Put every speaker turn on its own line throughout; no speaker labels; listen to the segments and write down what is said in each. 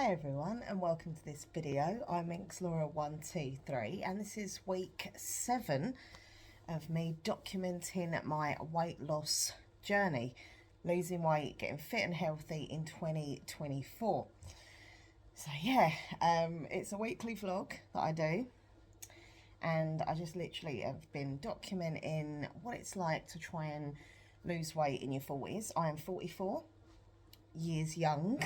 Hey everyone, and welcome to this video. I'm Laura123 and this is week 7 of me documenting my weight loss journey, losing weight, getting fit and healthy in 2024. So yeah, it's a weekly vlog that I do, and I just literally have been documenting what it's like to try and lose weight in your 40s. I am 44 years young.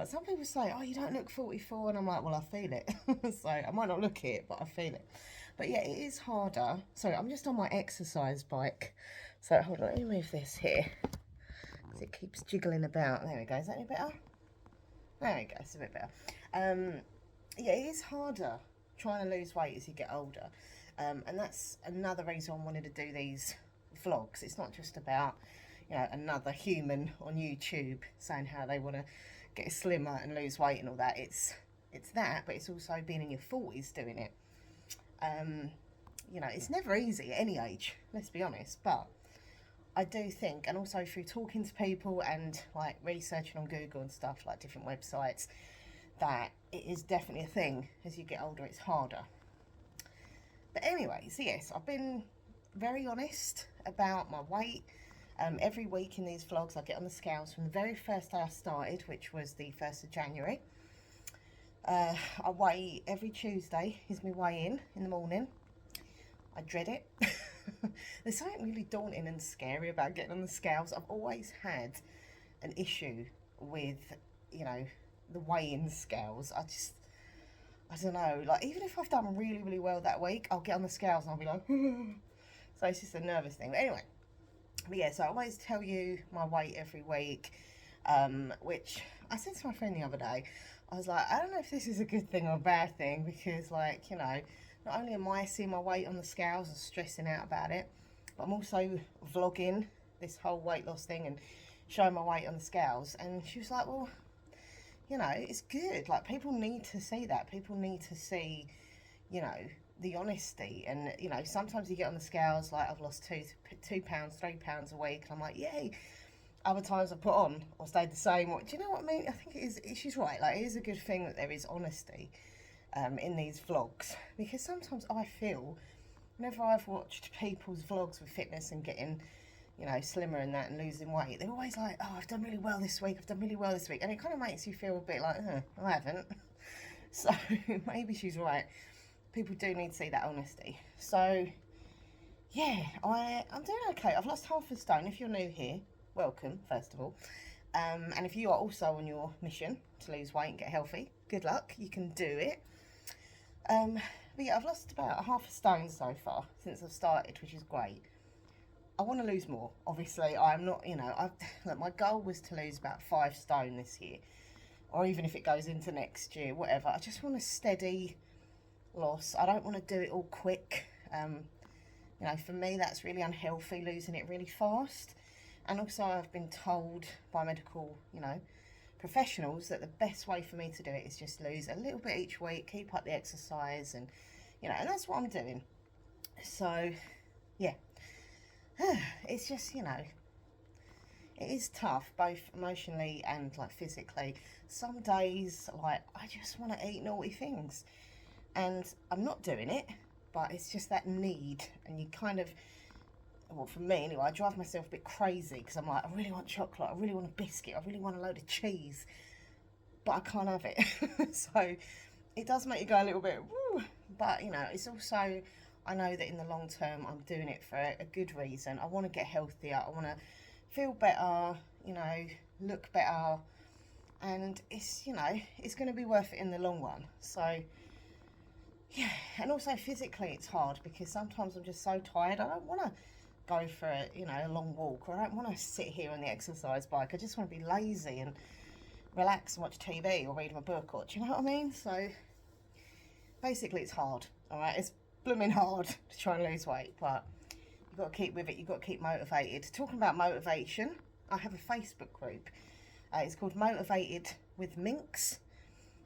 Some people say, oh, you don't look 44, and I'm like, well, I feel it. So I might not look it, but I feel it. But yeah, it is harder. So I'm just on my exercise bike. So hold on, let me move this here, because it keeps jiggling about. There we go. Is that any better? There we go. It's a bit better. Yeah, it is harder trying to lose weight as you get older. And that's another reason I wanted to do these vlogs. It's not just about, you know, another human on YouTube saying how they want to get slimmer and lose weight and all that. It's that, but it's also being in your 40s doing it. You know, it's never easy at any age, let's be honest, but I do think, and also through talking to people and like researching on Google and stuff, like different websites, that it is definitely a thing. As you get older, it's harder. But anyway, so yes, I've been very honest about my weight. Every week in these vlogs I get on the scales from the very first day I started, which was the 1st of January. I weigh every Tuesday, is my weigh in the morning. I dread it. There's something really daunting and scary about getting on the scales. I've always had an issue with, you know, the weigh-in scales. I don't know, like even if I've done really, really well that week, I'll get on the scales and I'll be like, so it's just a nervous thing. But anyway. But yeah, so I always tell you my weight every week, which I said to my friend the other day. I was like, I don't know if this is a good thing or a bad thing, because, like, you know, not only am I seeing my weight on the scales and stressing out about it, but I'm also vlogging this whole weight loss thing and showing my weight on the scales. And she was like, well, you know, it's good. Like, people need to see that. People need to see, you know, the honesty. And you know, sometimes you get on the scales like, I've lost 2 pounds, 3 pounds a week, and I'm like, yay. Other times I put on or stayed the same. Do you know what I mean? I think it is, she's right, like, it is a good thing that there is honesty in these vlogs, because sometimes I feel, whenever I've watched people's vlogs with fitness and getting, you know, slimmer and that and losing weight, they're always like, oh, I've done really well this week, I've done really well this week, and it kind of makes you feel a bit like, I haven't. So maybe she's right. People do need to see that honesty. So yeah, I'm doing okay. I've lost half a stone. If you're new here, welcome, first of all. And if you are also on your mission to lose weight and get healthy, good luck, you can do it. But yeah, I've lost about half a stone so far since I've started, which is great. I want to lose more, obviously. I'm not, you know, look, my goal was to lose about 5 stone this year, or even if it goes into next year, whatever. I just want a steady loss. I don't want to do it all quick. You know, for me that's really unhealthy, losing it really fast. And also I've been told by medical, you know, professionals that the best way for me to do it is just lose a little bit each week, keep up the exercise, and you know, and that's what I'm doing. So yeah, it's just, you know, it is tough, both emotionally and like physically. Some days, like, I just want to eat naughty things, and I'm not doing it, but it's just that need. And you kind of, well, for me anyway, I drive myself a bit crazy, because I'm like, I really want chocolate, I really want a biscuit, I really want a load of cheese, but I can't have it. So it does make you go a little bit, woo. But you know, it's also, I know that in the long term I'm doing it for a good reason. I want to get healthier, I want to feel better, you know, look better, and it's, you know, it's going to be worth it in the long run. So yeah, and also physically it's hard, because sometimes I'm just so tired, I don't want to go for a, you know, a long walk, or I don't want to sit here on the exercise bike. I just want to be lazy and relax and watch TV or read my book, or, do you know what I mean? So basically it's hard, all right? It's blooming hard to try and lose weight, but you've got to keep with it, you've got to keep motivated. Talking about motivation, I have a Facebook group. It's called Motivated with Minx,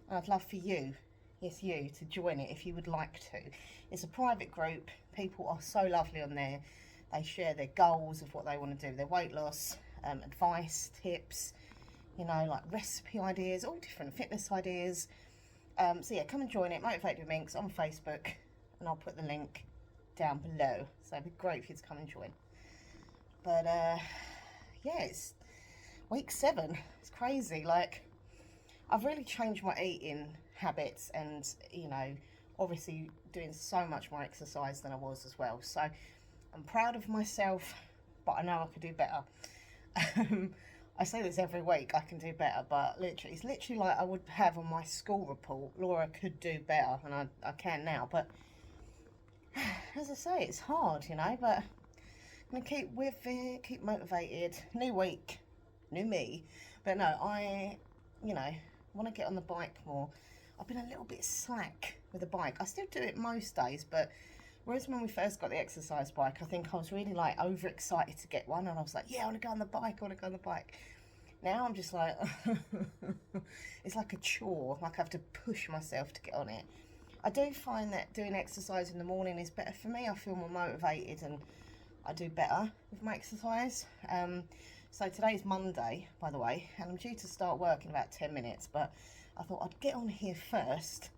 and I'd love for you, yes you, to join it if you would like to. It's a private group. People are so lovely on there. They share their goals of what they want to do, their weight loss, advice, tips, you know, like recipe ideas, all different fitness ideas. So yeah, come and join it, Motivated with Minx on Facebook, and I'll put the link down below. So it'd be great for you to come and join. But yeah, it's week 7. It's crazy. Like, I've really changed my eating habits, and you know, obviously doing so much more exercise than I was as well. So I'm proud of myself, but I know I could do better. I say this every week, I can do better, but literally, it's literally like I would have on my school report, Laura could do better, and I can now. But as I say, it's hard, you know, but I'm going to keep with it, keep motivated. New week, new me. But no, you know, want to get on the bike more. I've been a little bit slack with the bike. I still do it most days, but whereas when we first got the exercise bike, I think I was really like overexcited to get one, and I was like, yeah, I want to go on the bike, I want to go on the bike. Now I'm just like, it's like a chore, like I have to push myself to get on it. I do find that doing exercise in the morning is better for me. I feel more motivated and I do better with my exercise. So today's Monday, by the way, and I'm due to start work in about 10 minutes, but I thought I'd get on here first.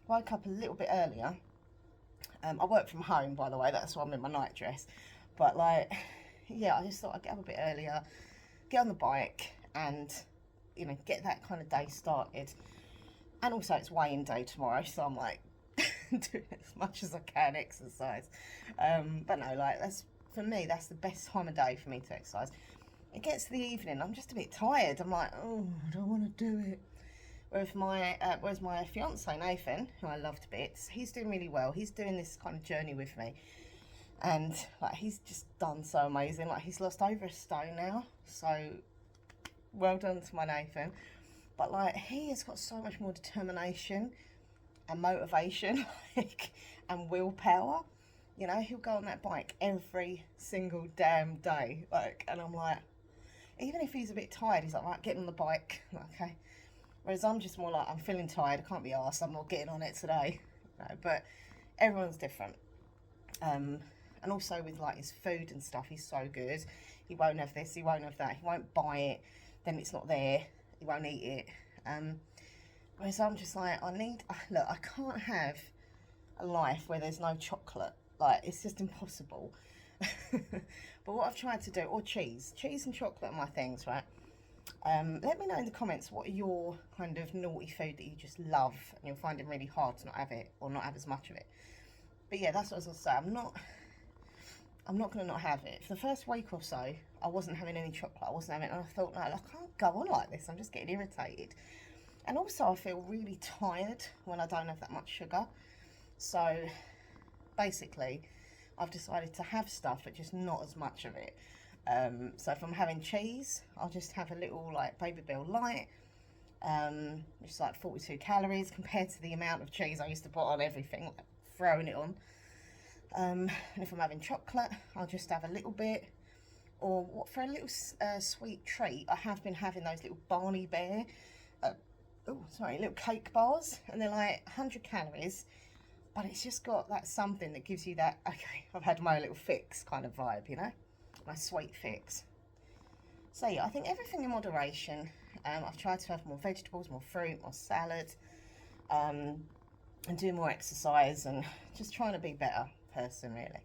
Woke up a little bit earlier. I work from home, by the way, that's why I'm in my night dress. But like, yeah, I just thought I'd get up a bit earlier, get on the bike, and you know, get that kind of day started. And also it's weigh-in day tomorrow, so I'm like doing as much as I can exercise. But no, like, that's, for me, that's the best time of day for me to exercise. It gets to the evening, I'm just a bit tired. I'm like, oh, I don't want to do it. Whereas my fiance Nathan, who I love to bits, he's doing really well. He's doing this kind of journey with me, and like, he's just done so amazing. Like, he's lost over a stone now, so well done to my Nathan. But like, he has got so much more determination and motivation, like, and willpower. You know, he'll go on that bike every single damn day, like, and I'm like, even if he's a bit tired, he's like, right, get on the bike. I'm like, okay. Whereas I'm just more like, I'm feeling tired, I can't be arsed, I'm not getting on it today. You know, but everyone's different. And also with like his food and stuff, he's so good. He won't have this, he won't have that, he won't buy it, then it's not there, he won't eat it. Whereas I'm just like, look, I can't have a life where there's no chocolate. Like, it's just impossible. But what I've tried to do, or cheese and chocolate are my things, right? Let me know in the comments what are your kind of naughty food that you just love and you'll find it really hard to not have it, or not have as much of it. But yeah, that's what I was going to say. I'm not going to not have it. For the first week or so, I wasn't having any chocolate. I wasn't having it, and I thought, no, I can't go on like this. I'm just getting irritated. And also, I feel really tired when I don't have that much sugar. So basically, I've decided to have stuff, but just not as much of it. So if I'm having cheese, I'll just have a little like Baby Bell Light, which is like 42 calories compared to the amount of cheese I used to put on everything, like throwing it on. And if I'm having chocolate, I'll just have a little bit. Or for a little sweet treat, I have been having those little Barney Bear, little cake bars, and they're like 100 calories. But it's just got that something that gives you that, okay, I've had my little fix kind of vibe, you know? My sweet fix. So yeah, I think everything in moderation. I've tried to have more vegetables, more fruit, more salad, and do more exercise, and just trying to be a better person, really.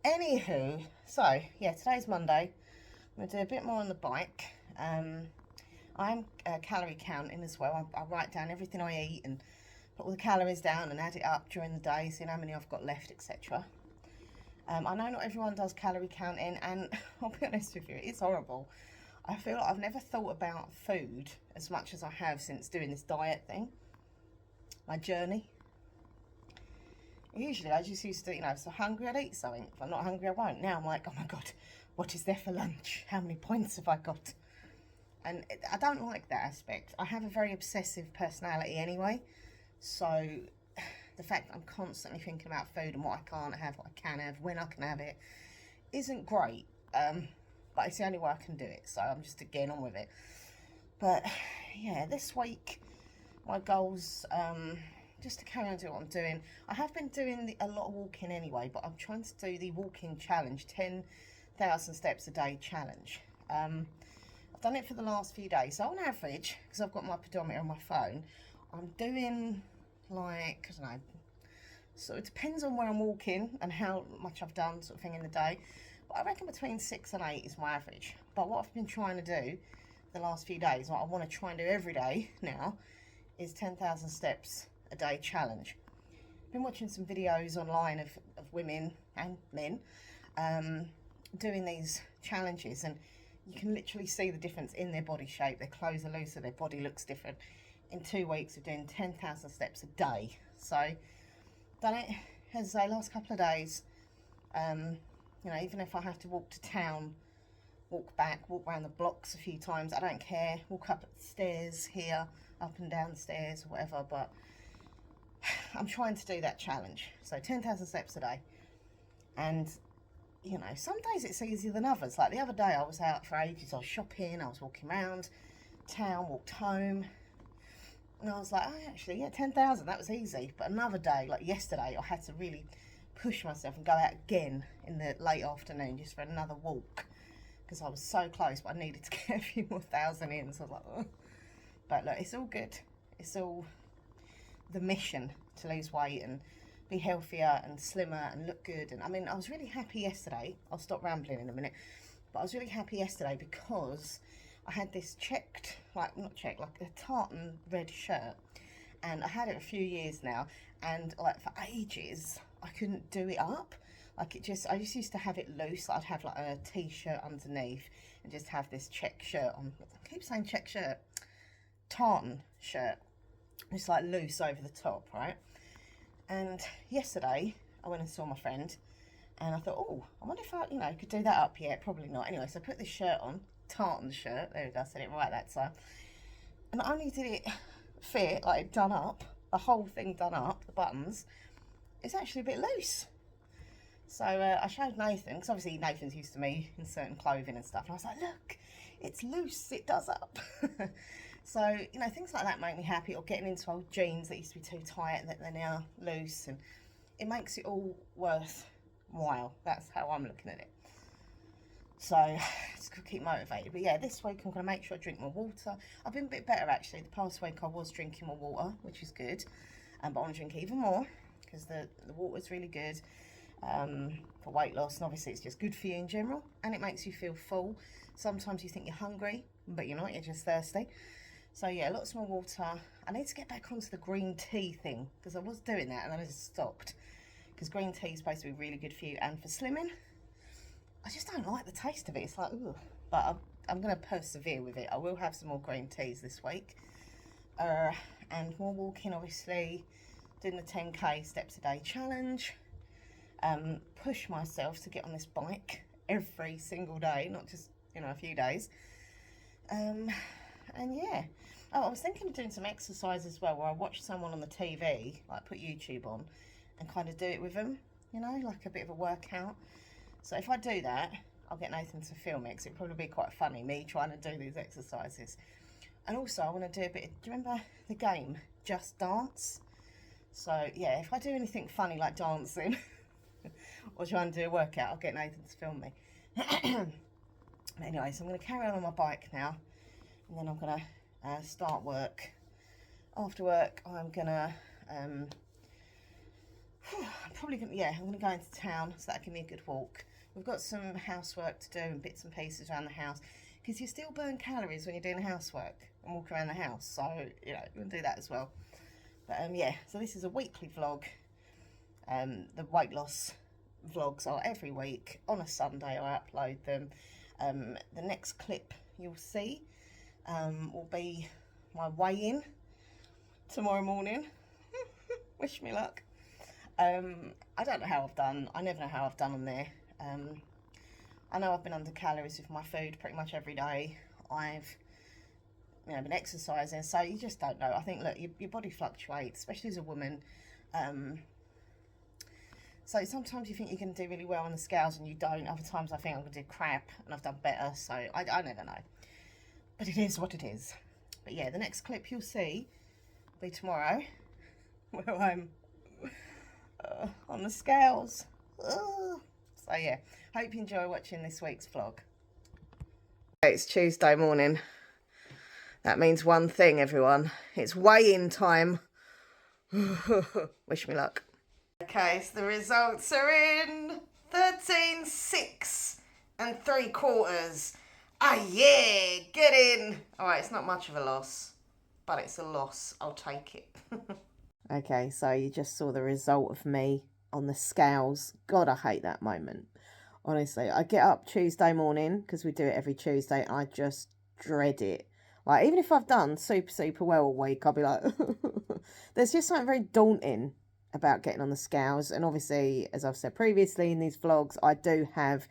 Anywho, so yeah, today's Monday. I'm going to do a bit more on the bike. I'm calorie counting as well. I write down everything I eat and put all the calories down and add it up during the day, seeing how many I've got left, etc. I know not everyone does calorie counting, and I'll be honest with you, it's horrible. I feel like I've never thought about food as much as I have since doing this diet thing, my journey. Usually I just used to, you know, if I'm hungry, I'd eat something. If I'm not hungry, I won't. Now I'm like, oh my God, what is there for lunch? How many points have I got? And I don't like that aspect. I have a very obsessive personality anyway, so the fact that I'm constantly thinking about food and what I can't have, what I can have, when I can have it, isn't great. But it's the only way I can do it, so I'm just getting on with it. But yeah, this week my goals, just to carry on doing what I'm doing. I have been doing a lot of walking anyway, but I'm trying to do the walking challenge, 10,000 steps a day challenge. I've done it for the last few days. So on average, because I've got my pedometer on my phone, I'm doing like, I don't know, so it depends on where I'm walking and how much I've done sort of thing in the day. But I reckon between 6 and 8 is my average. But what I've been trying to do the last few days, what I want to try and do every day now, is 10,000 steps a day challenge. I've been watching some videos online of women and men doing these challenges, and you can literally see the difference in their body shape. Their clothes are looser, their body looks different. In 2 weeks of doing 10,000 steps a day. So, done it, as I say, last couple of days. You know, even if I have to walk to town, walk back, walk around the blocks a few times, I don't care. Walk up the stairs here, up and down the stairs or whatever, but I'm trying to do that challenge. So 10,000 steps a day. And, you know, some days it's easier than others. Like the other day I was out for ages, I was shopping, I was walking around town, walked home. And I was like, oh, actually, yeah, 10,000, that was easy. But another day, like yesterday, I had to really push myself and go out again in the late afternoon just for another walk. Because I was so close, but I needed to get a few more thousand in. So I was like, oh. But look, it's all good. It's all the mission to lose weight and be healthier and slimmer and look good. And I mean, I was really happy yesterday. I'll stop rambling in a minute. But I was really happy yesterday because I had this checked, like, not checked, like a tartan red shirt. And I had it a few years now. And like for ages, I couldn't do it up. Like I just used to have it loose. I'd have like a t-shirt underneath and just have this check shirt on. I keep saying check shirt. Tartan shirt. It's like loose over the top, right? And yesterday, I went and saw my friend. And I thought, oh, I wonder if I, you know, could do that up yet. Probably not. Anyway, so I put this shirt on. Tartan shirt. There we go. I said it right that time. And not only did it fit, like done up, the whole thing done up, the buttons, it's actually a bit loose. So I showed Nathan, because obviously Nathan's used to me in certain clothing and stuff. And I was like, look, it's loose, it does up. So, you know, things like that make me happy. Or getting into old jeans that used to be too tight and that they're now loose. And it makes it all worthwhile. That's how I'm looking at it. So, just got to keep motivated. But yeah, this week I'm going to make sure I drink more water. I've been a bit better actually. The past week I was drinking more water, which is good. But I want to drink even more because the water's really good. For weight loss, and obviously it's just good for you in general, and it makes you feel full. Sometimes you think you're hungry, but you're not, you're just thirsty. So yeah, lots more water. I need to get back onto the green tea thing, because I was doing that and then I just stopped, because green tea is supposed to be really good for you and for slimming. I just don't like the taste of it. It's like, ooh. But I'm going to persevere with it. I will have some more green teas this week, and more walking, obviously, doing the 10k steps a day challenge. Push myself to get on this bike every single day, not just, you know, a few days. And yeah. Oh, I was thinking of doing some exercise as well, where I watch someone on the TV, like put YouTube on, and kind of do it with them, you know, like a bit of a workout. So if I do that, I'll get Nathan to film it, because it'll probably be quite funny, me trying to do these exercises. And also, I want to do a bit of, do you remember the game, Just Dance? So yeah, if I do anything funny like dancing, or trying to do a workout, I'll get Nathan to film me. Anyway, so I'm going to carry on my bike now, and then I'm going to start work. After work, I'm going to, I'm probably going to, yeah, I'm going to go into town, so that'll give me a good walk. We've got some housework to do and bits and pieces around the house, because you still burn calories when you're doing housework and walk around the house, so, you know, we'll do that as well. But yeah, so this is a weekly vlog. The weight loss vlogs are every week. On a Sunday I upload them. The next clip you'll see will be my weigh-in tomorrow morning. Wish me luck. I don't know how I've done. I never know how I've done on there. I know I've been under calories with my food pretty much every day. I've, you know, been exercising, so you just don't know. I think, look, your body fluctuates, especially as a woman. So sometimes you think you're going to do really well on the scales and you don't. Other times I think I'm going to do crap and I've done better. So I never know. But it is what it is. But yeah, the next clip you'll see will be tomorrow, where I'm on the scales. So yeah, hope you enjoy watching this week's vlog. It's Tuesday morning. That means one thing, everyone. It's weigh-in time. Wish me luck. Okay, so the results are in. 13.6 3/4. Ah, yeah, get in. All right, it's not much of a loss, but it's a loss. I'll take it. Okay, so you just saw the result of me on the scales. God, I hate that moment. Honestly, I get up Tuesday morning, because we do it every Tuesday, and I just dread it. Like, even if I've done super well all week, I'll be like, there's just something very daunting about getting on the scales. And obviously, as I've said previously in these vlogs, I do have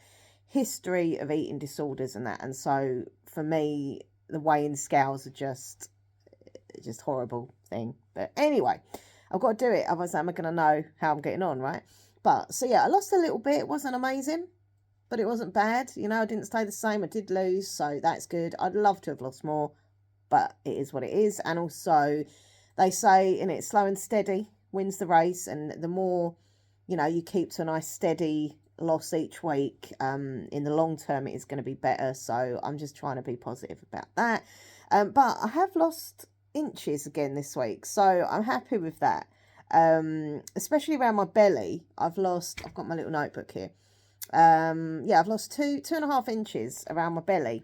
history of eating disorders and that. And so, for me, the weighing scales are just horrible thing. But anyway, I've got to do it. Otherwise, I'm going to know how I'm getting on, right? But, so yeah, I lost a little bit. It wasn't amazing, but it wasn't bad. You know, I didn't stay the same. I did lose, so that's good. I'd love to have lost more, but it is what it is. And also, they say, in it, slow and steady wins the race. And the more, you know, you keep to a nice steady loss each week, in the long term, it is going to be better. So I'm just trying to be positive about that. But I have lost inches again this week, so I'm happy with that. Especially around my belly. I've got my little notebook here. Yeah, I've lost 2.5 inches around my belly.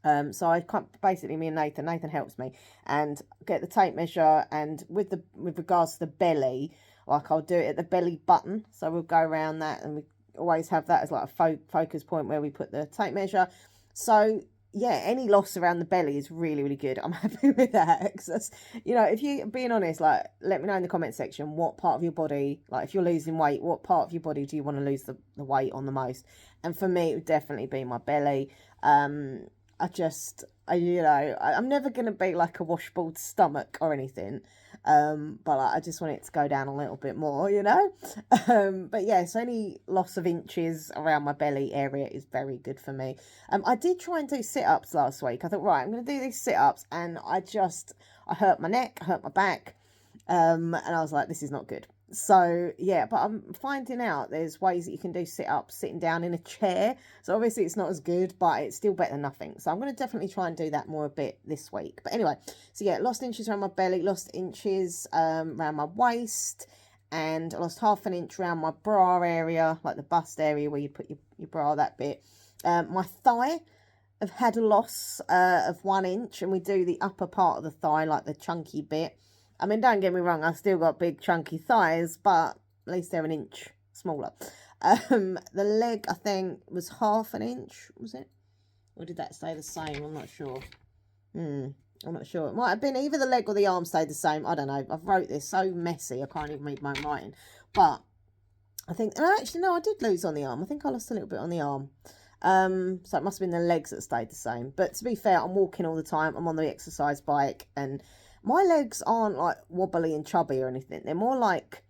So I can't, basically, me and Nathan helps me and get the tape measure, and with regards to the belly, like, I'll do it at the belly button. So we'll go around that, and we always have that as like a focus point where we put the tape measure. So yeah, any loss around the belly is really, really good. I'm happy with that. Cause you know, if you're being honest, like, let me know in the comment section what part of your body, like, if you're losing weight, what part of your body do you want to lose the weight on the most? And for me, it would definitely be my belly. You know, I'm never going to be like a washboard stomach or anything. But like, I just want it to go down a little bit more, you know. But yeah, so any loss of inches around my belly area is very good for me. I did try and do sit-ups last week. I thought, right, I'm going to do these sit-ups, and I hurt my neck, I hurt my back, and I was like, this is not good. So yeah, but I'm finding out there's ways that you can do sit-ups sitting down in a chair. So obviously it's not as good, but it's still better than nothing. So I'm going to definitely try and do that more a bit this week. But anyway, so yeah, lost inches around my belly, lost inches around my waist, and I lost 1/2 inch around my bra area, like the bust area where you put your bra, that bit. My thigh, I've had a loss of 1 inch, and we do the upper part of the thigh, like the chunky bit. I mean, don't get me wrong, I've still got big chunky thighs, but at least they're 1 inch smaller. The leg, I think, was 1/2 inch, was it? Or did that stay the same? I'm not sure. I'm not sure. It might have been either the leg or the arm stayed the same. I don't know. I've wrote this so messy, I can't even read my own writing. But I think, and actually, no, I did lose on the arm. I think I lost a little bit on the arm. So it must have been the legs that stayed the same. But to be fair, I'm walking all the time. I'm on the exercise bike, and my legs aren't like wobbly and chubby or anything. They're more like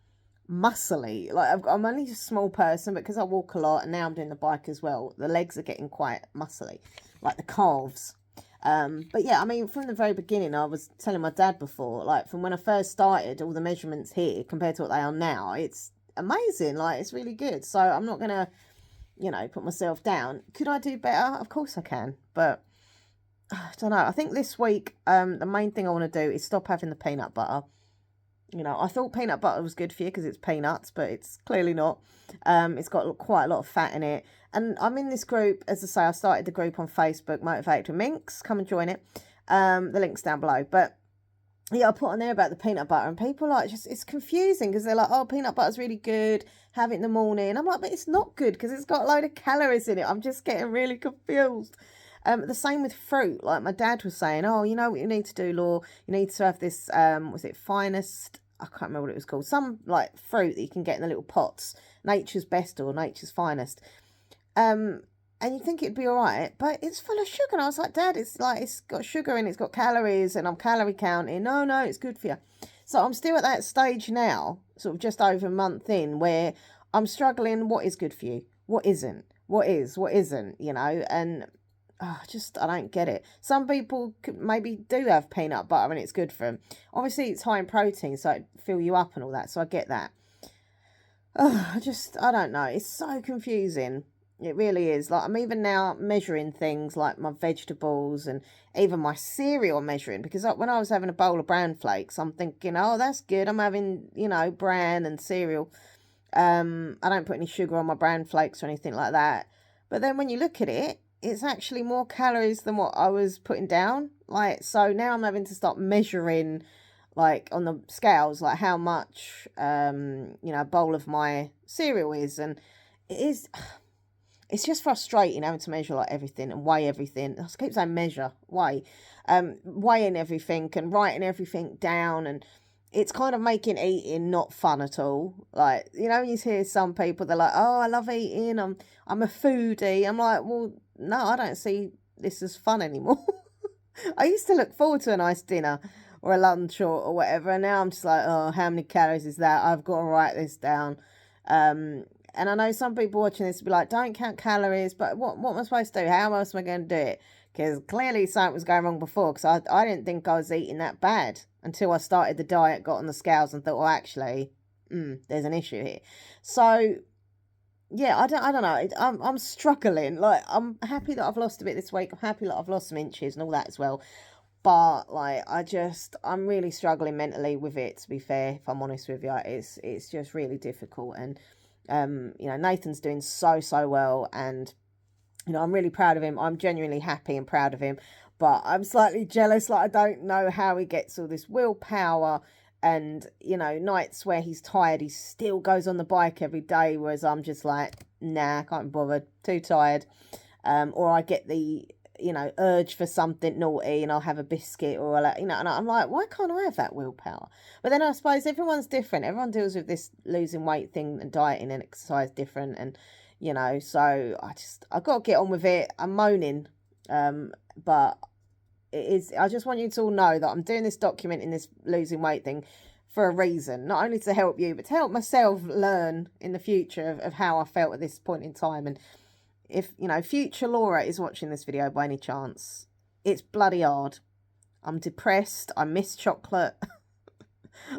muscly. Like, I'm only a small person, but because I walk a lot and now I'm doing the bike as well, the legs are getting quite muscly, like the calves. But yeah, I mean, from the very beginning, I was telling my dad before, like, from when I first started, all the measurements here compared to what they are now, it's amazing. Like, it's really good. So I'm not going to, you know, put myself down. Could I do better? Of course I can. But I don't know. I think this week, the main thing I want to do is stop having the peanut butter. You know, I thought peanut butter was good for you because it's peanuts, but it's clearly not. It's got quite a lot of fat in it. And I'm in this group, as I say, I started the group on Facebook, Motivated with Minx. Come and join it. The link's down below. But yeah, I put on there about the peanut butter, and people are like, it's confusing because they're like, oh, peanut butter's really good, have it in the morning. I'm like, but it's not good because it's got a load of calories in it. I'm just getting really confused. The same with fruit. Like, my dad was saying, oh, you know what you need to do, Law? You need to have this, was it Finest? I can't remember what it was called. Some, like, fruit that you can get in the little pots. Nature's Best or Nature's Finest. And you think it'd be all right, but it's full of sugar. And I was like, Dad, it's got sugar in it, it's got calories, and I'm calorie counting. No, it's good for you. So I'm still at that stage now, sort of just over a month in, where I'm struggling. What is good for you? What isn't? What isn't, you know? And I don't get it. Some people maybe do have peanut butter and it's good for them. Obviously, it's high in protein, so it fill you up and all that. So I get that. I don't know. It's so confusing. It really is. Like, I'm even now measuring things like my vegetables and even my cereal I'm measuring, because like, when I was having a bowl of bran flakes, I'm thinking, oh, that's good. I'm having, you know, bran and cereal. I don't put any sugar on my bran flakes or anything like that. But then when you look at it, it's actually more calories than what I was putting down. Like, so now I'm having to start measuring, like, on the scales, like how much, you know, a bowl of my cereal is. And it is, it's just frustrating having to measure like everything and weigh everything. I keep saying measure, weigh, weighing everything and writing everything down, and it's kind of making eating not fun at all. Like, you know, you hear some people, they're like, oh, I love eating, I'm a foodie. I'm like, well, no, I don't see this as fun anymore. I used to look forward to a nice dinner or a lunch or whatever, and now I'm just like, oh, how many calories is that? I've got to write this down. And I know some people watching this will be like, don't count calories, but what am I supposed to do? How else am I going to do it? Because clearly something was going wrong before, because I didn't think I was eating that bad until I started the diet, got on the scales and thought, well, actually, there's an issue here. So, yeah, I don't know. I'm struggling. Like, I'm happy that I've lost a bit this week. I'm happy that I've lost some inches and all that as well. But, like, I'm really struggling mentally with it, to be fair, if I'm honest with you. It's just really difficult. And, you know, Nathan's doing so well, and, you know, I'm really proud of him. I'm genuinely happy and proud of him, but I'm slightly jealous. Like, I don't know how he gets all this willpower, and, you know, nights where he's tired, he still goes on the bike every day, whereas I'm just like, nah, can't be bothered, too tired. Or I get the, you know, urge for something naughty and I'll have a biscuit, or like, you know, and I'm like, why can't I have that willpower? But then I suppose everyone's different. Everyone deals with this losing weight thing and dieting and exercise different, and, you know, so I've got to get on with it. I'm moaning, but it is, I just want you to all know that I'm doing this, documenting this losing weight thing for a reason, not only to help you, but to help myself learn in the future of how I felt at this point in time. And if, you know, future Laura is watching this video by any chance, it's bloody hard. I'm depressed. I miss chocolate.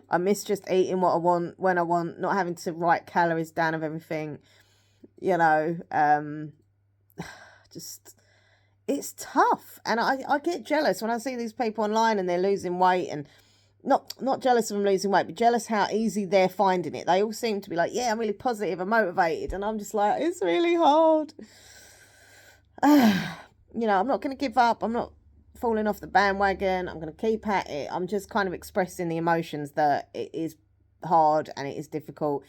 I miss just eating what I want, when I want, not having to write calories down of everything, you know. Just, it's tough. And I get jealous when I see these people online and they're losing weight, and not jealous of them losing weight, but jealous how easy they're finding it. They all seem to be like, yeah, I'm really positive and motivated, and I'm just like, it's really hard. You know, I'm not going to give up. I'm not falling off the bandwagon. I'm going to keep at it. I'm just kind of expressing the emotions that it is hard and it is difficult.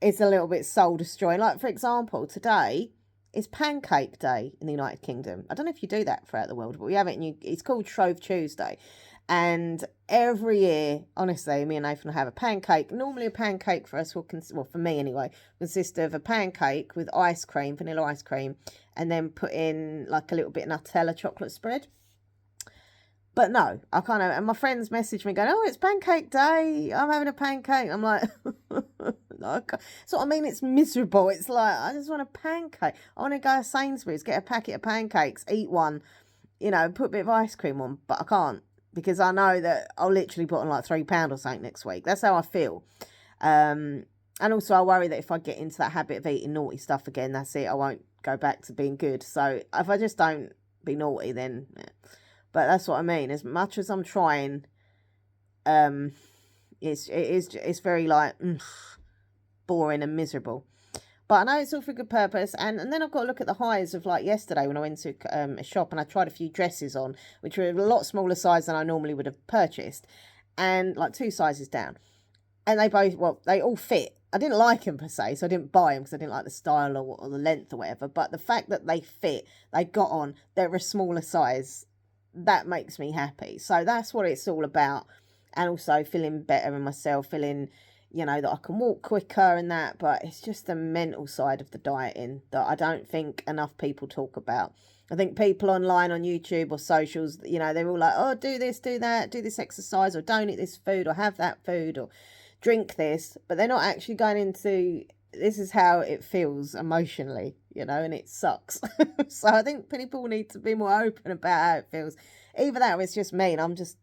It's a little bit soul destroying. Like, for example, today is Pancake Day in the United Kingdom. I don't know if you do that throughout the world, but we have it, and it's called Shrove Tuesday. And every year, honestly, me and Nathan will have a pancake. Normally a pancake for us will, well, for me anyway, consist of a pancake with ice cream, vanilla ice cream, and then put in like a little bit of Nutella chocolate spread. But no, I kind of, and my friends message me going, oh, it's Pancake Day, I'm having a pancake. I'm like, no, so I mean, it's miserable. It's like, I just want a pancake. I want to go to Sainsbury's, get a packet of pancakes, eat one, you know, put a bit of ice cream on, but I can't, because I know that I'll literally put on like £3 or something next week. That's how I feel. And also I worry that if I get into that habit of eating naughty stuff again, that's it. I won't go back to being good. So if I just don't be naughty, then, yeah. But that's what I mean. As much as I'm trying, it's very like boring and miserable. But I know it's all for a good purpose. And then I've got to look at the highs of like yesterday when I went to a shop and I tried a few dresses on, which were a lot smaller size than I normally would have purchased, and like 2 sizes down. And they both, well, they all fit. I didn't like them per se, so I didn't buy them because I didn't like the style or the length or whatever. But the fact that they fit, they got on, they're a smaller size, that makes me happy. So that's what it's all about. And also feeling better in myself, feeling, you know, that I can walk quicker and that. But it's just the mental side of the dieting that I don't think enough people talk about. I think people online on YouTube or socials, you know, they're all like, oh, do this, do that, do this exercise, or don't eat this food, or have that food, or drink this. But they're not actually going into, this is how it feels emotionally, you know, and it sucks. So I think people need to be more open about how it feels. Either that or it's just me and I'm just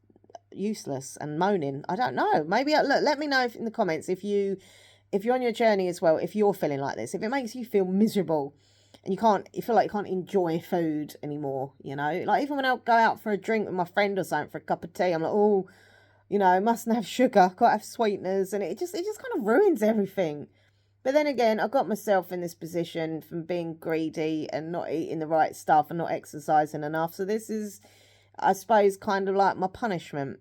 useless and moaning. I don't know. Maybe, look, let me know in the comments if you're on your journey as well, if you're feeling like this, if it makes you feel miserable. and you feel like you can't enjoy food anymore, you know? Like, even when I go out for a drink with my friend or something for a cup of tea, I'm like, oh, you know, mustn't have sugar, got to have sweeteners, and it just kind of ruins everything. But then again, I got myself in this position from being greedy and not eating the right stuff and not exercising enough. So this is, I suppose, kind of like my punishment.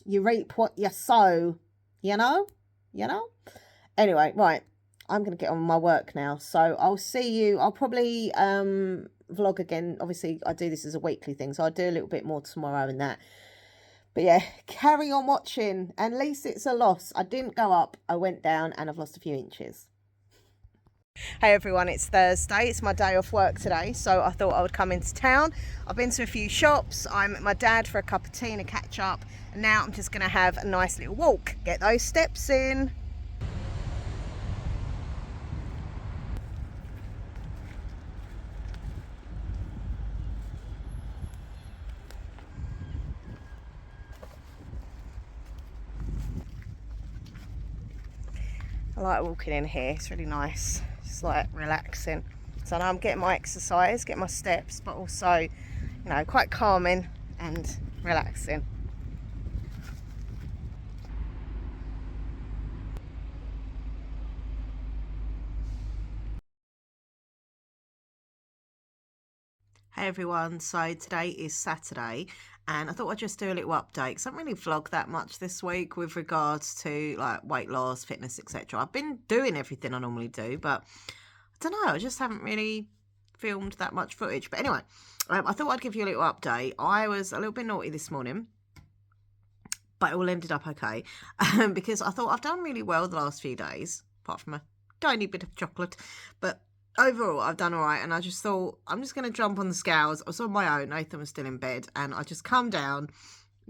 You reap what you sow, you know? You know? Anyway, right. I'm going to get on with my work now. So I'll see you. I'll probably vlog again. Obviously, I do this as a weekly thing, so I'll do a little bit more tomorrow and that. But yeah, carry on watching. And at least it's a loss. I didn't go up. I went down and I've lost a few inches. Hey everyone, it's Thursday. It's my day off work today, so I thought I would come into town. I've been to a few shops. I met my dad for a cup of tea and a catch up. And now I'm just going to have a nice little walk. Get those steps in. I like walking in here, it's really nice, just like relaxing. So I know I'm getting my exercise, getting my steps, but also, you know, quite calming and relaxing. Hey everyone, so today is Saturday and I thought I'd just do a little update because I haven't really vlogged that much this week with regards to like weight loss, fitness, etc. I've been doing everything I normally do, but I don't know, I just haven't really filmed that much footage. But anyway, I thought I'd give you a little update. I was a little bit naughty this morning, but it all ended up okay because I thought I've done really well the last few days, apart from a tiny bit of chocolate, but overall I've done all right. And I just thought I'm just going to jump on the scales. I was on my own, Nathan was still in bed, and I just come down,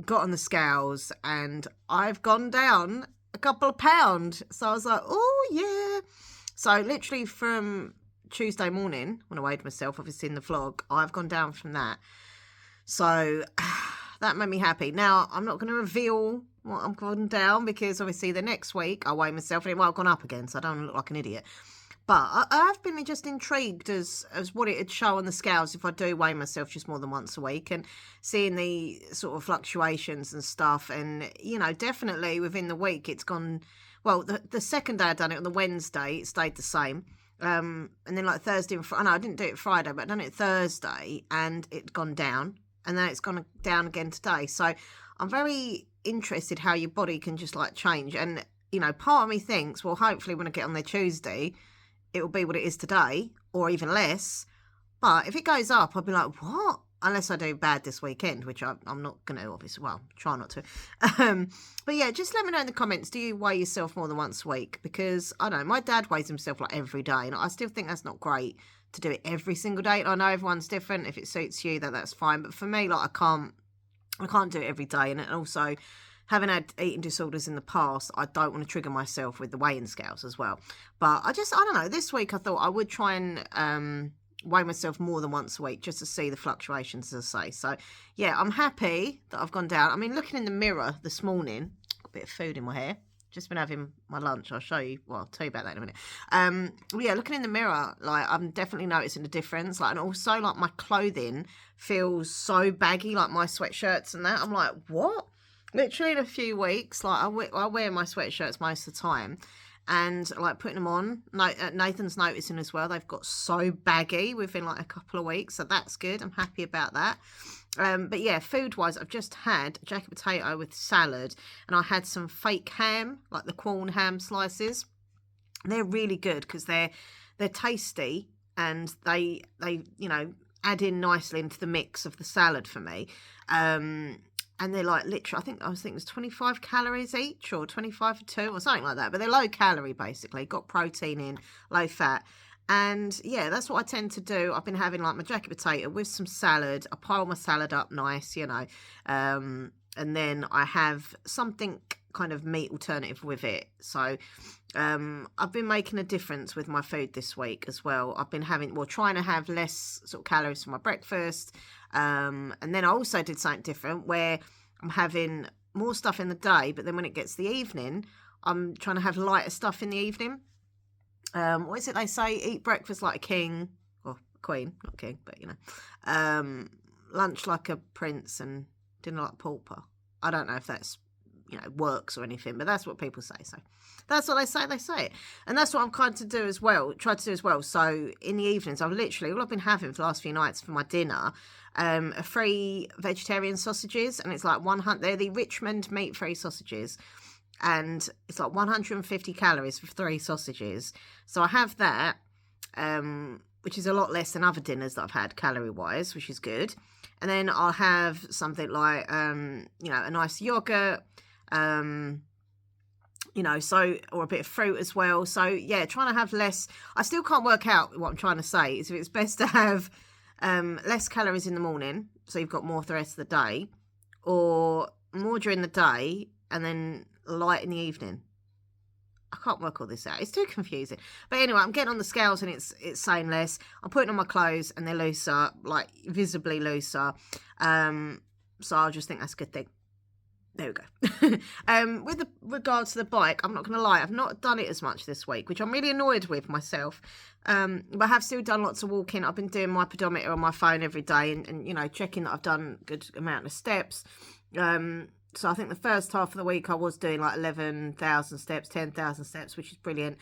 got on the scales, and I've gone down a couple of pounds. So I was like, oh yeah. So literally from Tuesday morning when I weighed myself, obviously in the vlog, I've gone down from that. So that made me happy. Now I'm not going to reveal what I've gone down because obviously the next week I weigh myself and I've gone up again, so I don't look like an idiot. But I have been just intrigued as what it would show on the scales if I do weigh myself just more than once a week, and seeing the sort of fluctuations and stuff. And, you know, definitely within the week it's gone, well, the second day I done it on the Wednesday, it stayed the same. And then like Thursday and Friday, no, I didn't do it Friday, but I done it Thursday and it'd gone down. And then it's gone down again today. So I'm very interested how your body can just like change. And, you know, part of me thinks, well, hopefully when I get on there Tuesday, it will be what it is today, or even less. But if it goes up, I'll be like, what? Unless I do bad this weekend, which I'm not going to, obviously. Well, try not to. But yeah, just let me know in the comments, do you weigh yourself more than once a week? Because, I don't know, my dad weighs himself like every day, and I still think that's not great to do it every single day. And I know everyone's different. If it suits you, that's fine. But for me, like, I can't do it every day. And also, having had eating disorders in the past, I don't want to trigger myself with the weighing scales as well. But I don't know, this week I thought I would try and weigh myself more than once a week just to see the fluctuations, as I say. So, yeah, I'm happy that I've gone down. I mean, looking in the mirror this morning, got a bit of food in my hair. Just been having my lunch. I'll show you. Well, I'll tell you about that in a minute. Yeah, looking in the mirror, like, I'm definitely noticing a difference. Like, and also, like, my clothing feels so baggy, like my sweatshirts and that. I'm like, what? Literally in a few weeks, like I wear my sweatshirts most of the time, and like putting them on, Nathan's noticing as well, they've got so baggy within like a couple of weeks, so that's good. I'm happy about that. But yeah, food wise, I've just had jacket potato with salad, and I had some fake ham, like the Quorn ham slices. They're really good because they're tasty, and they you know, add in nicely into the mix of the salad for me. And they're like literally, I think it was 25 calories each, or 25 for two, or something like that. But they're low calorie, basically. Got protein in, low fat. And yeah, that's what I tend to do. I've been having like my jacket potato with some salad. I pile my salad up nice, you know. And then I have something kind of meat alternative with it. So I've been making a difference with my food this week as well. I've been trying to have less sort of calories for my breakfast. And then I also did something different where I'm having more stuff in the day, but then when it gets the evening, I'm trying to have lighter stuff in the evening. What is it they say? Eat breakfast like a king, or queen, not king, but you know. Lunch like a prince and dinner like a pauper. I don't know if that's, you know, works or anything, but that's what people say. So that's what they say it. And that's what I'm trying to do as well. So in the evenings, all I've been having for the last few nights for my dinner, are 3 vegetarian sausages, and it's like 100, they're the Richmond meat-free sausages, and it's like 150 calories for 3 sausages. So I have that, which is a lot less than other dinners that I've had calorie-wise, which is good. And then I'll have something like, you know, a nice yogurt, you know, or a bit of fruit as well. So, yeah, trying to have less. I still can't work out what I'm trying to say. Is if it's best to have less calories in the morning, so you've got more for the rest of the day, or more during the day and then light in the evening. I can't work all this out. It's too confusing. But anyway, I'm getting on the scales and it's saying less. I'm putting on my clothes and they're looser, like visibly looser. So I just think that's a good thing. There we go. With regards to the bike, I'm not going to lie, I've not done it as much this week, which I'm really annoyed with myself. But I have still done lots of walking. I've been doing my pedometer on my phone every day and you know, checking that I've done a good amount of steps. So I think the first half of the week I was doing like 11,000 steps, 10,000 steps, which is brilliant.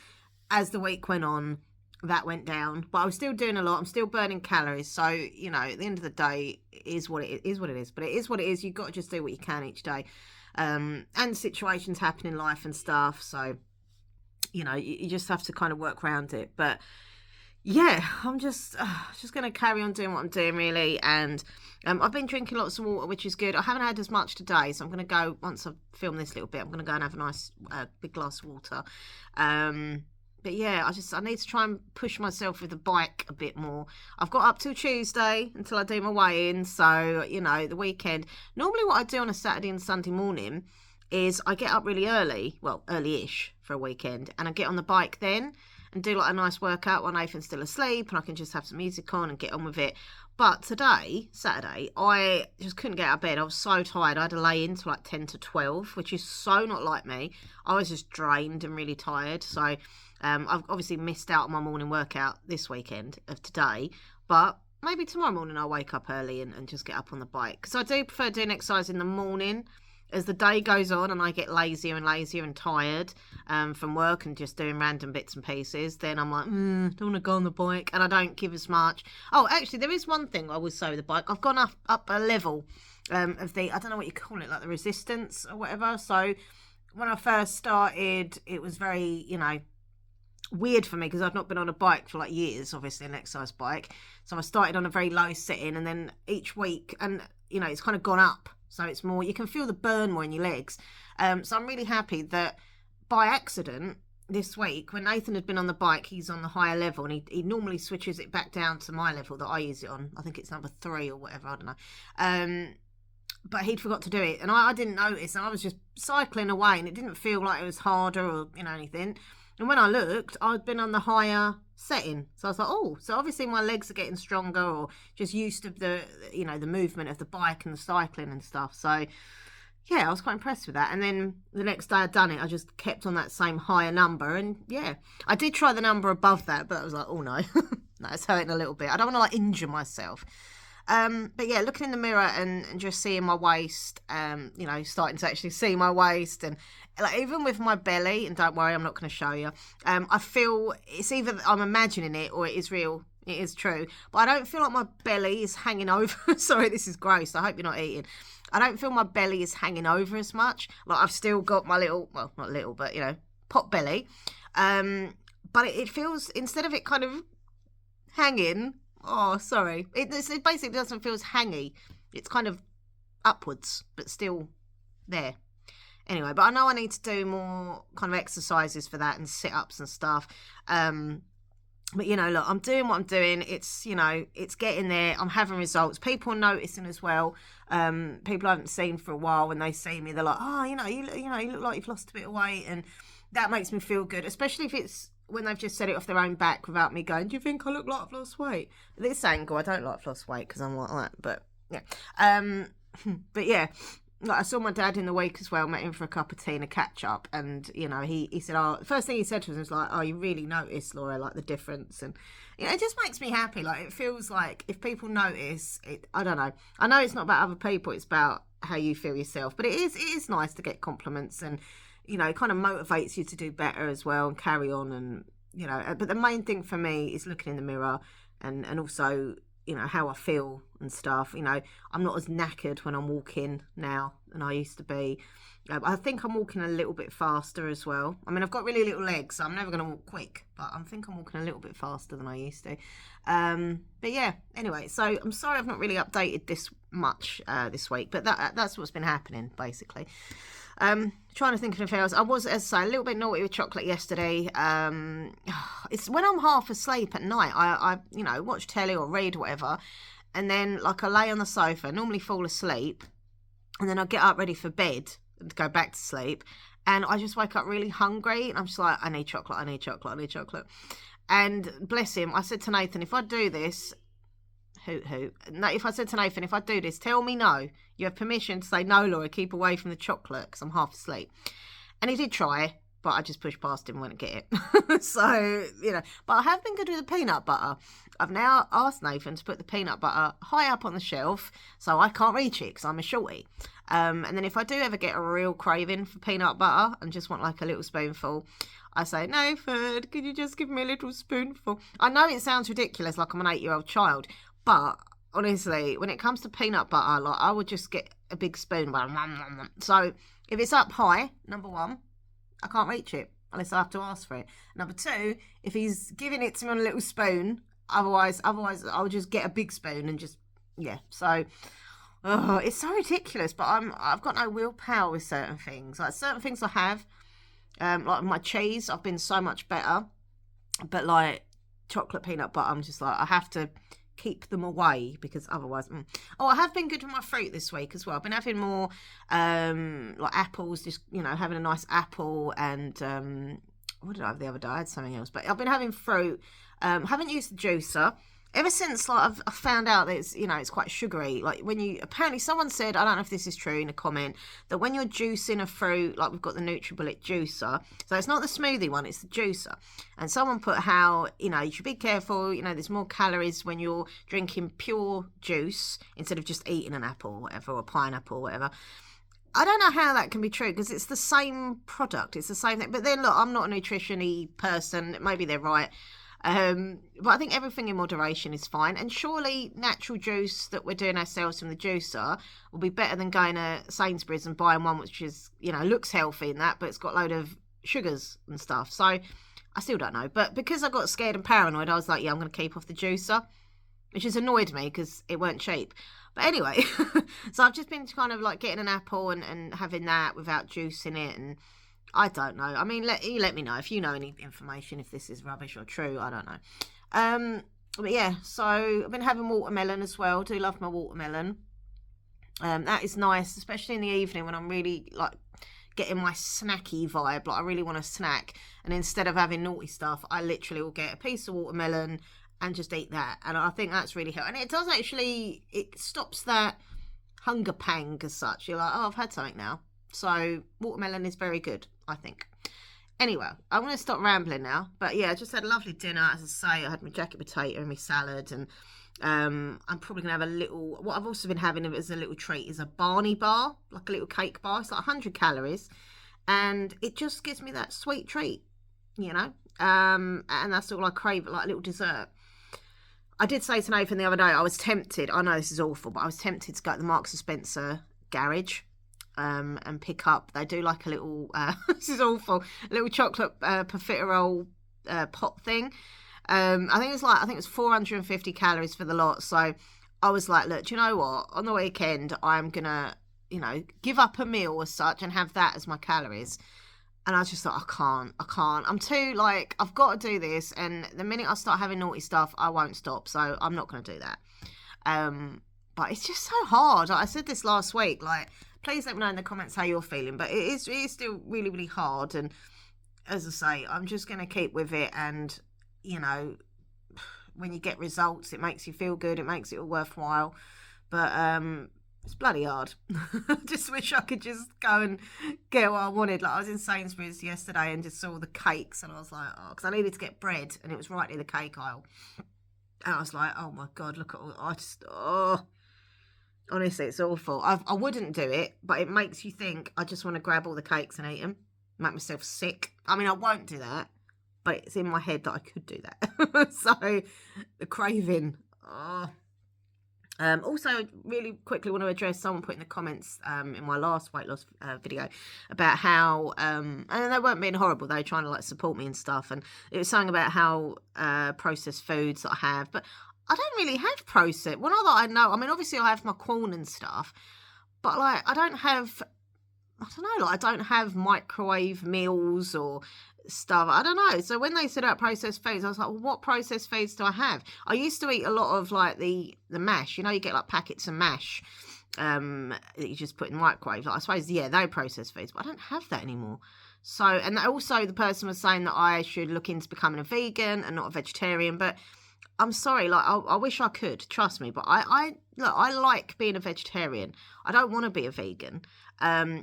As the week went on, that went down, but I was still doing a lot. I'm still burning calories. So, you know, at the end of the day, it is what it is. But it is what it is. You've got to just do what you can each day. And situations happen in life and stuff. So, you know, you just have to kind of work around it. But yeah, I'm just going to carry on doing what I'm doing, really. And I've been drinking lots of water, which is good. I haven't had as much today, so I'm going to go, once I've filmed this little bit, I'm going to go and have a nice big glass of water. But yeah, I need to try and push myself with the bike a bit more. I've got up till Tuesday until I do my weigh-in. So, you know, the weekend. Normally what I do on a Saturday and Sunday morning is I get up really early, well, early-ish for a weekend, and I get on the bike then and do like a nice workout while Nathan's still asleep, and I can just have some music on and get on with it. But today, Saturday, I just couldn't get out of bed. I was so tired. I had to lay in till like 10 to 12, which is so not like me. I was just drained and really tired. So I've obviously missed out on my morning workout this weekend of today. But maybe tomorrow morning I'll wake up early and just get up on the bike. Because I do prefer doing exercise in the morning. As the day goes on and I get lazier and lazier and tired from work and just doing random bits and pieces, then I'm like, don't want to go on the bike, and I don't give as much. Oh, actually, there is one thing I would say with the bike. I've gone up a level of the, I don't know what you call it, like the resistance or whatever. So when I first started, it was very, you know, weird for me because I've not been on a bike for like years, obviously an exercise bike. So I started on a very low setting, and then each week, and you know, it's kind of gone up. So it's more, you can feel the burn more in your legs. So I'm really happy that by accident this week, when Nathan had been on the bike, he's on the higher level, and he normally switches it back down to my level that I use it on. I think it's number 3 or whatever, I don't know. But he'd forgot to do it, and I didn't notice, and I was just cycling away, and it didn't feel like it was harder or, you know, anything. And when I looked, I'd been on the higher setting. So I was like, oh, so obviously my legs are getting stronger, or just used to the, you know, the movement of the bike and the cycling and stuff. So yeah, I was quite impressed with that. And then the next day I'd done it, I just kept on that same higher number. And yeah, I did try the number above that, but I was like, oh no, no, it's hurting a little bit. I don't want to like injure myself. But yeah, looking in the mirror and just seeing my waist, you know, starting to actually see my waist, and like even with my belly, and don't worry, I'm not going to show you. I feel it's either I'm imagining it or it is real. It is true, but I don't feel like my belly is hanging over. Sorry, this is gross. I hope you're not eating. I don't feel my belly is hanging over as much. Like I've still got my little, well, not little, but you know, pot belly. But it feels, instead of it kind of hanging. Oh, sorry. It basically doesn't feel as hangy. It's kind of upwards, but still there. Anyway, but I know I need to do more kind of exercises for that and sit-ups and stuff. But, you know, look, I'm doing what I'm doing. It's, you know, it's getting there. I'm having results. People are noticing as well. People I haven't seen for a while, when they see me, they're like, oh, you look like you've lost a bit of weight. And that makes me feel good, especially if it's when they've just said it off their own back without me going, do you think I look like I've lost weight? At this angle, I don't like I've lost weight because I'm like that. But, yeah. But, yeah. like I saw my dad in the week as well, met him for a cup of tea and a catch up, and you know, he said, oh, the first thing he said to us was like, oh, you really notice, Laura, like the difference. And you know, it just makes me happy. Like, it feels like if people notice it, I don't know, I know it's not about other people, it's about how you feel yourself, but it is nice to get compliments, and you know, it kind of motivates you to do better as well and carry on. And you know, but the main thing for me is looking in the mirror, and also, you know, how I feel and stuff. You know, I'm not as knackered when I'm walking now than I used to be. I think I'm walking a little bit faster as well. I mean, I've got really little legs, so I'm never going to walk quick, but I think I'm walking a little bit faster than I used to. But yeah, anyway, so I'm sorry I've not really updated this much this week, but that's what's been happening, basically. Trying to think of anything else. I was, as I say, a little bit naughty with chocolate yesterday. It's when I'm half asleep at night, I you know, watch telly or read whatever, and then like I lay on the sofa, normally fall asleep, and then I get up ready for bed and go back to sleep, and I just wake up really hungry, and I'm just like, I need chocolate, I need chocolate, I need chocolate. And bless him, I said to Nathan, if I do this, no, if I said to Nathan, if I do this, tell me no. You have permission to say no, Laura, keep away from the chocolate because I'm half asleep. And he did try, but I just pushed past him and went to get it. So, you know, but I have been good with the peanut butter. I've now asked Nathan to put the peanut butter high up on the shelf so I can't reach it because I'm a shorty. And then if I do ever get a real craving for peanut butter and just want like a little spoonful, I say, Nathan, could you just give me a little spoonful? I know it sounds ridiculous, like I'm an 8-year-old child, but honestly, when it comes to peanut butter, like I would just get a big spoon. So if it's up high, number one, I can't reach it unless I have to ask for it. Number two, if he's giving it to me on a little spoon, otherwise I'll just get a big spoon and just, yeah. So it's so ridiculous, but I've got no willpower with certain things. Like certain things I have, like my cheese, I've been so much better, but like chocolate, peanut butter, I'm just like, I have to keep them away because otherwise Oh, I have been good with my fruit this week as well. I've been having more like apples, just, you know, having a nice apple, and what did I have the other day? I had something else, but I've been having fruit. Haven't used the juicer ever since, like I found out that it's, you know, it's quite sugary. Like when you, apparently someone said, I don't know if this is true, in a comment, that when you're juicing a fruit, like we've got the NutriBullet juicer, so it's not the smoothie one, it's the juicer. And someone put how, you know, you should be careful, you know, there's more calories when you're drinking pure juice instead of just eating an apple or whatever, or a pineapple or whatever. I don't know how that can be true because it's the same product, it's the same thing. But then look, I'm not a nutrition-y person, maybe they're right. But I think everything in moderation is fine, and surely natural juice that we're doing ourselves from the juicer will be better than going to Sainsbury's and buying one which is, you know, looks healthy in that, but it's got a load of sugars and stuff. So I still don't know, but because I got scared and paranoid, I was like, yeah, I'm going to keep off the juicer, which has annoyed me because it weren't cheap. But anyway, so I've just been kind of like getting an apple and having that without juice in it, and I don't know. I mean, let me know if you know any information, if this is rubbish or true. I don't know. But yeah, so I've been having watermelon as well. Do love my watermelon. That is nice, especially in the evening when I'm really like getting my snacky vibe. Like I really want a snack, and instead of having naughty stuff, I literally will get a piece of watermelon and just eat that. And I think that's really helpful. And it does actually, it stops that hunger pang as such. You're like, oh, I've had something now. So watermelon is very good, I think. Anyway, I'm going to stop rambling now. But yeah, I just had a lovely dinner. As I say, I had my jacket potato and my salad. And I'm probably going to have a little, what I've also been having as a little treat is a Barney bar, like a little cake bar. It's like 100 calories. And it just gives me that sweet treat, you know. And that's all I crave, like a little dessert. I did say to Nathan the other day, I was tempted, I know this is awful, but I was tempted to go to the Marks and Spencer garage and pick up, they do like a little, this is awful, a little chocolate profiterole pot thing. I think it was 450 calories for the lot. So I was like, look, do you know what? On the weekend, I'm going to, you know, give up a meal as such and have that as my calories. And I just thought, I can't. I'm too, like, I've got to do this. And the minute I start having naughty stuff, I won't stop. So I'm not going to do that. But it's just so hard. Like I said this last week, like, please let me know in the comments how you're feeling. But it is still really, really hard. And as I say, I'm just going to keep with it. And, you know, when you get results, it makes you feel good. It makes it all worthwhile. But It's bloody hard. I just wish I could just go and get what I wanted. Like, I was in Sainsbury's yesterday and just saw the cakes, and I was like, oh, because I needed to get bread, and it was right near the cake aisle. And I was like, oh my God, look at all, honestly, it's awful. I wouldn't do it, but it makes you think, I just want to grab all the cakes and eat them, make myself sick. I mean, I won't do that, but it's in my head that I could do that. So, the craving, also, really quickly want to address someone put in the comments in my last weight loss video about how, and they weren't being horrible, they were trying to like support me and stuff, and it was something about how processed foods that I have, but I don't really have processed, well, not that I know, I mean, obviously I have my corn and stuff, but like, I don't have microwave meals or stuff. I don't know. So when they said about processed foods, I was like, well, what processed foods do I have? I used to eat a lot of like the mash. You know, you get like packets of mash that you just put in the microwave. Like, I suppose, yeah, they're processed foods, but I don't have that anymore. So, and also the person was saying that I should look into becoming a vegan and not a vegetarian, but I'm sorry, like, I wish I could, trust me, but I like being a vegetarian. I don't want to be a vegan,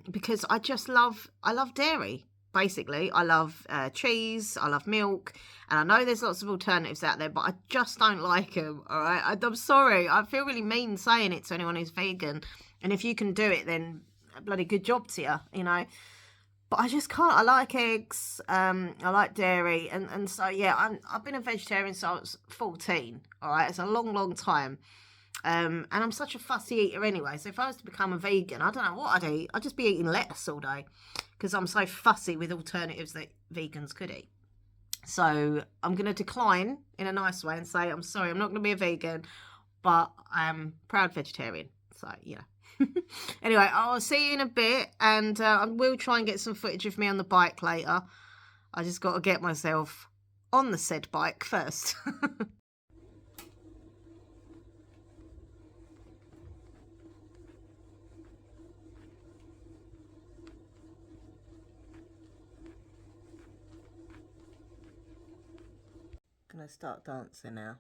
because I love dairy, basically. I love cheese, I love milk, and I know there's lots of alternatives out there, but I just don't like them, all right? I'm sorry, I feel really mean saying it to anyone who's vegan, and if you can do it, then bloody good job to you, you know? But I just can't. I like eggs, I like dairy, and so, yeah, I've been a vegetarian since I was 14, all right? It's a long, long time, and I'm such a fussy eater anyway, so if I was to become a vegan, I don't know what I'd eat. I'd just be eating lettuce all day, because I'm so fussy with alternatives that vegans could eat. So I'm going to decline in a nice way and say, I'm sorry, I'm not going to be a vegan, but I am a proud vegetarian, so, you know. Anyway, I'll see you in a bit, and I will try and get some footage of me on the bike later. I just got to get myself on the said bike first. Gonna start dancing now.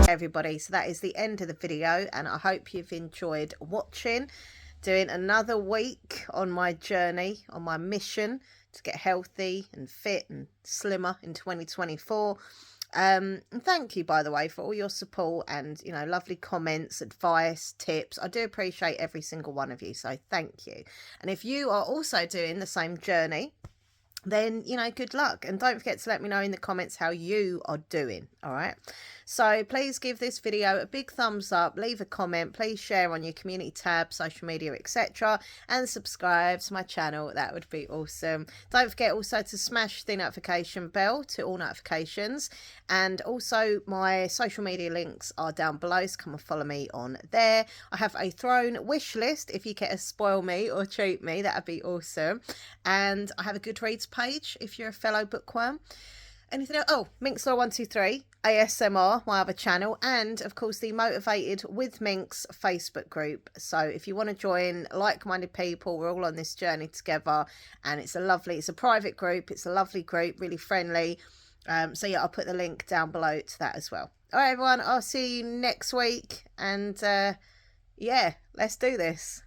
Everybody, so that is the end of the video, and I hope you've enjoyed watching. Doing another week on my journey, on my mission to get healthy and fit and slimmer in 2024. And thank you, by the way, for all your support and, you know, lovely comments, advice, tips. I do appreciate every single one of you, so thank you. And if you are also doing the same journey, then, you know, good luck. And don't forget to let me know in the comments how you are doing. All right. So please give this video a big thumbs up, leave a comment, please share on your community tab, social media, etc. and subscribe to my channel. That would be awesome. Don't forget also to smash the notification bell to all notifications, and also my social media links are down below, so come and follow me on there. I have a throne wish list if you get to spoil me or treat me, that would be awesome. And I have a Goodreads page if you're a fellow bookworm. Anything else? Oh, Minxlaw123 ASMR, my other channel, and of course the Motivated with Minx Facebook group. So if you want to join like-minded people, we're all on this journey together, and it's a private group, it's a lovely group, really friendly. So yeah, I'll put the link down below to that as well. All right, everyone, I'll see you next week, and yeah, let's do this.